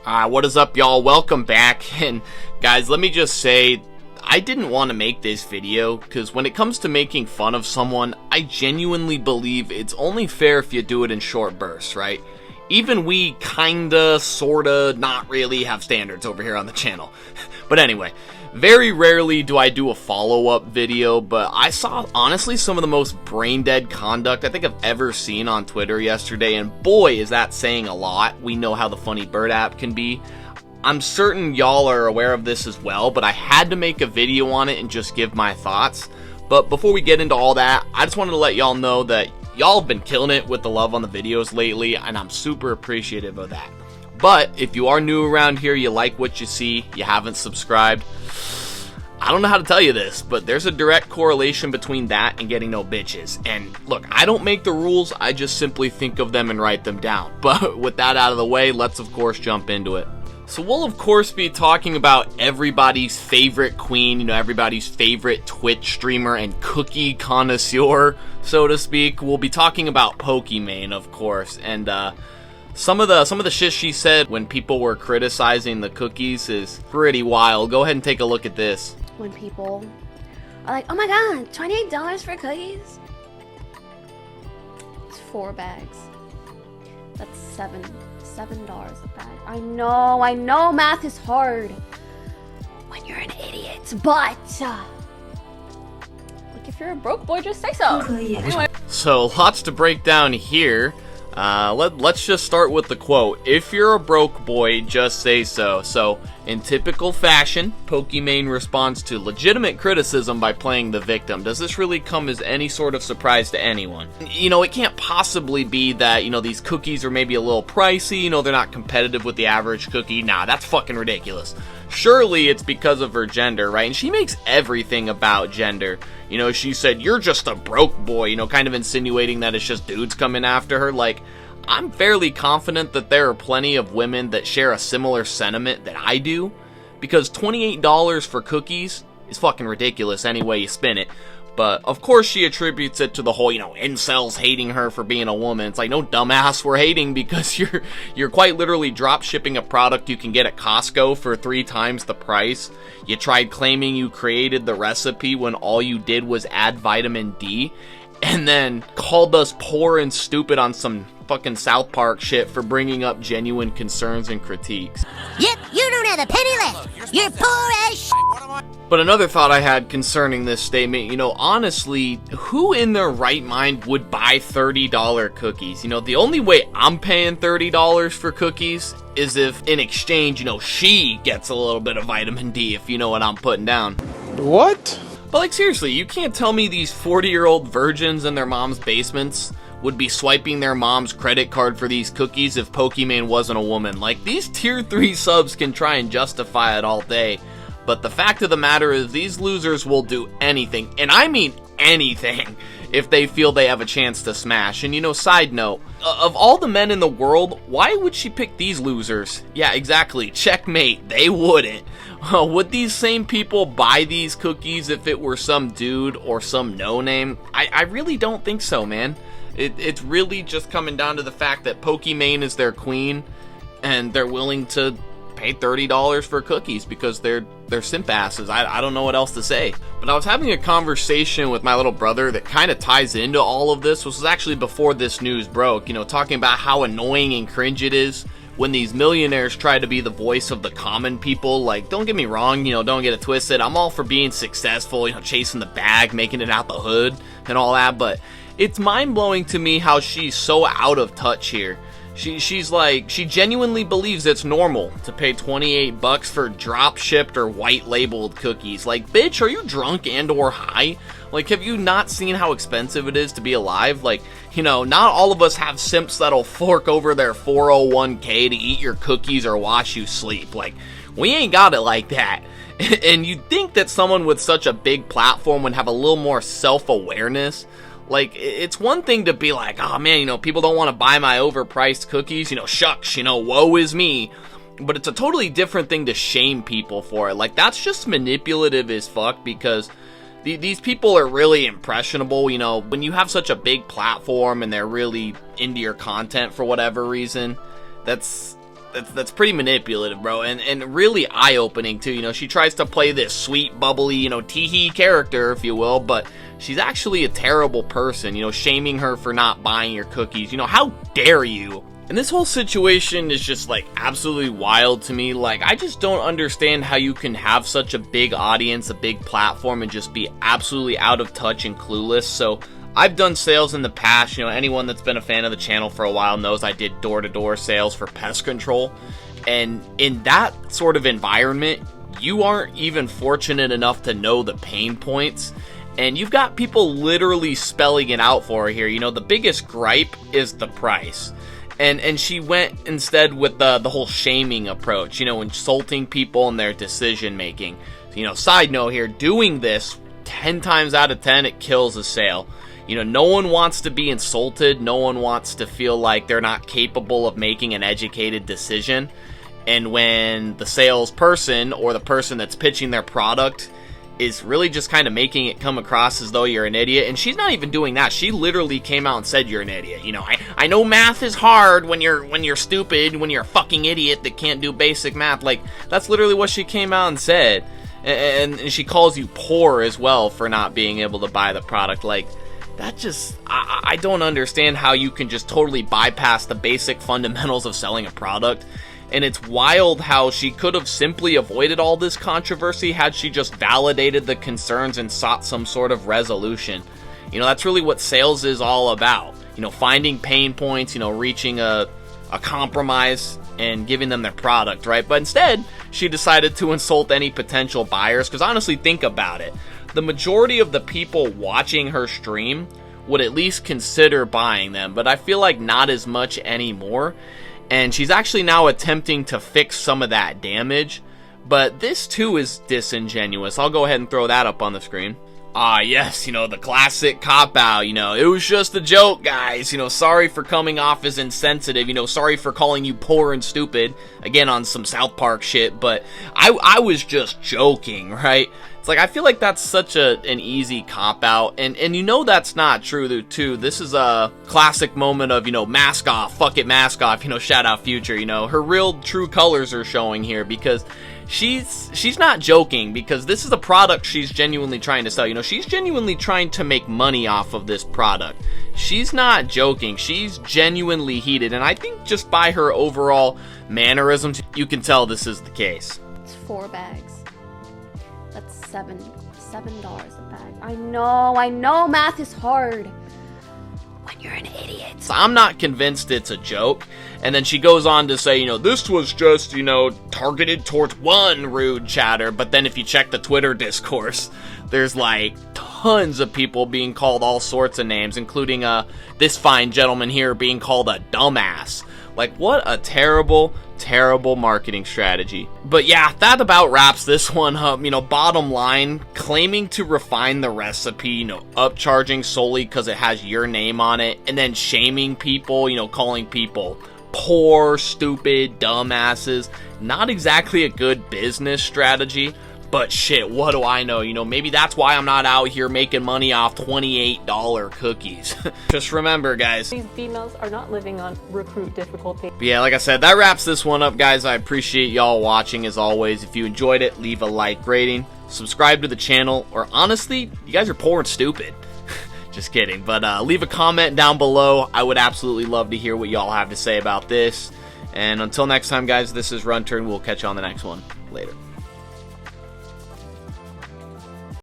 What is up, y'all? Welcome back. And guys, let me just say, I didn't want to make this video because when it comes to making fun of someone, I genuinely believe it's only fair if you do it in short bursts, right? Even we kinda, sorta, not really have standards over here on the channel. But anyway, very rarely do I do a follow-up video, but I saw, honestly, some of the most brain-dead conduct I think I've ever seen on Twitter yesterday, and boy, is that saying a lot. We know how the Funny Bird app can be. I'm certain y'all are aware of this as well, but I had to make a video on it and just give my thoughts. But before we get into all that, I just wanted to let y'all know that y'all have been killing it with the love on the videos lately, and I'm super appreciative of that. But if you are new around here, you like what you see, you haven't subscribed, I don't know how to tell you this, but there's a direct correlation between that and getting no bitches. And look, I don't make the rules, I just simply think of them and write them down. But with that out of the way, let's of course jump into it. So we'll of course be talking about everybody's favorite queen, everybody's favorite Twitch streamer and cookie connoisseur, so to speak. We'll be talking about Pokimane, of course, and some of the shit she said when people were criticizing the cookies is pretty wild. Go ahead and take a look at this. When people are like, oh my god, $28 for cookies? It's 4 bags. That's $7 a bag. I know math is hard when you're an idiot, but like, if you're a broke boy, just say so. Anyway. So lots to break down here. Let's just start with the quote. If you're a broke boy, just say so. So, in typical fashion, Pokimane responds to legitimate criticism by playing the victim. Does this really come as any sort of surprise to anyone? It can't possibly be that, these cookies are maybe a little pricey, they're not competitive with the average cookie. Nah, that's fucking ridiculous. Surely it's because of her gender, right? And she makes everything about gender. She said, you're just a broke boy, kind of insinuating that it's just dudes coming after her. Like, I'm fairly confident that there are plenty of women that share a similar sentiment that I do, because $28 for cookies is fucking ridiculous any way you spin it. But, of course, she attributes it to the whole, incels hating her for being a woman. It's like, no, dumbass, we're hating because you're quite literally drop shipping a product you can get at Costco for 3 times the price. You tried claiming you created the recipe when all you did was add vitamin D, and then called us poor and stupid on some fucking South Park shit for bringing up genuine concerns and critiques. Yep, you don't have a penny left. You're poor as shit. But another thought I had concerning this statement, honestly, who in their right mind would buy $30 cookies? The only way I'm paying $30 for cookies is if, in exchange, she gets a little bit of vitamin D, if you know what I'm putting down. What? But, like, seriously, you can't tell me these 40-year-old virgins in their mom's basements would be swiping their mom's credit card for these cookies if Pokimane wasn't a woman. Like, these tier 3 subs can try and justify it all day. But the fact of the matter is, these losers will do anything, and I mean anything, if they feel they have a chance to smash. And side note, of all the men in the world, why would she pick these losers? Yeah, exactly, checkmate, they wouldn't. Would these same people buy these cookies if it were some dude or some no-name? I really don't think so, man. It's really just coming down to the fact that Pokimane is their queen, and they're willing to pay $30 for cookies because they're simp asses. I don't know what else to say. But I was having a conversation with my little brother that kind of ties into all of this. This was actually before this news broke, talking about how annoying and cringe it is when these millionaires try to be the voice of the common people. Like, don't get me wrong, don't get it twisted. I'm all for being successful, chasing the bag, making it out the hood and all that, but it's mind-blowing to me how she's so out of touch here. She's like, she genuinely believes it's normal to pay $28 for drop-shipped or white-labeled cookies. Like, bitch, are you drunk and or high? Like, have you not seen how expensive it is to be alive? Like, not all of us have simps that'll fork over their 401k to eat your cookies or watch you sleep. Like, we ain't got it like that. And you'd think that someone with such a big platform would have a little more self-awareness. Like, it's one thing to be like, oh man, people don't want to buy my overpriced cookies, shucks, woe is me. But it's a totally different thing to shame people for it. Like, that's just manipulative as fuck, because these people are really impressionable. When you have such a big platform and they're really into your content for whatever reason, that's that's pretty manipulative, bro, and really eye-opening too. You know, she tries to play this sweet, bubbly, you know, tee-hee character, if you will, but she's actually a terrible person, you know, shaming her for not buying your cookies. You know, how dare you? And this whole situation is just, like, absolutely wild to me. Like, I just don't understand how you can have such a big audience, a big platform, and just be absolutely out of touch and clueless. So I've done sales in the past. You know, anyone that's been a fan of the channel for a while knows I did door-to-door sales for pest control. And in that sort of environment, you aren't even fortunate enough to know the pain points. And you've got people literally spelling it out for her here. You know, the biggest gripe is the price. And she went instead with the whole shaming approach, you know, insulting people and their decision making. You know, side note here, doing this 10 times out of 10, it kills a sale. You know, no one wants to be insulted. No one wants to feel like they're not capable of making an educated decision. And when the salesperson or the person that's pitching their product is really just kind of making it come across as though you're an idiot. And she's not even doing that. She literally came out and said you're an idiot. You know, I know math is hard when you're stupid, when you're a fucking idiot that can't do basic math. Like, that's literally what she came out and said. And she calls you poor as well for not being able to buy the product. Like, that just, I don't understand how you can just totally bypass the basic fundamentals of selling a product. And it's wild how she could have simply avoided all this controversy had she just validated the concerns and sought some sort of resolution. You know, that's really what sales is all about. You know, finding pain points, you know, reaching a compromise and giving them their product, right? But instead, she decided to insult any potential buyers, because honestly, think about it. The majority of the people watching her stream would at least consider buying them, but I feel like not as much anymore. And she's actually now attempting to fix some of that damage. But this too is disingenuous. I'll go ahead and throw that up on the screen. Ah, yes, you know, the classic cop-out, you know, it was just a joke, guys. You know, sorry for coming off as insensitive. You know, sorry for calling you poor and stupid. Again, on some South Park shit. But I was just joking, right? It's like, I feel like that's such an easy cop-out, and you know that's not true, too. This is a classic moment of, you know, mask off, fuck it, mask off, you know, shout out Future, you know. Her real true colors are showing here, because she's not joking, because this is a product she's genuinely trying to sell. You know, she's genuinely trying to make money off of this product. She's not joking. She's genuinely heated, and I think just by her overall mannerisms, you can tell this is the case. It's 4 bags. That's $7 a bag. I know math is hard when you're an idiot. So I'm not convinced it's a joke. And then she goes on to say, you know, this was just, you know, targeted towards one rude chatter. But then if you check the Twitter discourse, there's like tons of people being called all sorts of names, including this fine gentleman here being called a dumbass. Like, what a terrible marketing strategy. But yeah, that about wraps this one up. You know, bottom line, claiming to refine the recipe, you know, upcharging solely because it has your name on it, and then shaming people, you know, calling people poor, stupid, dumbasses. Not exactly a good business strategy. But shit, what do I know? You know, maybe that's why I'm not out here making money off $28 cookies. Just remember, guys, these females are not living on recruit difficulty. But yeah, like I said, that wraps this one up, guys. I appreciate y'all watching as always. If you enjoyed it, leave a like rating, subscribe to the channel, or honestly, you guys are poor and stupid. Just kidding. But leave a comment down below. I would absolutely love to hear what y'all have to say about this. And until next time, guys, this is Runturn. We'll catch you on the next one. Later.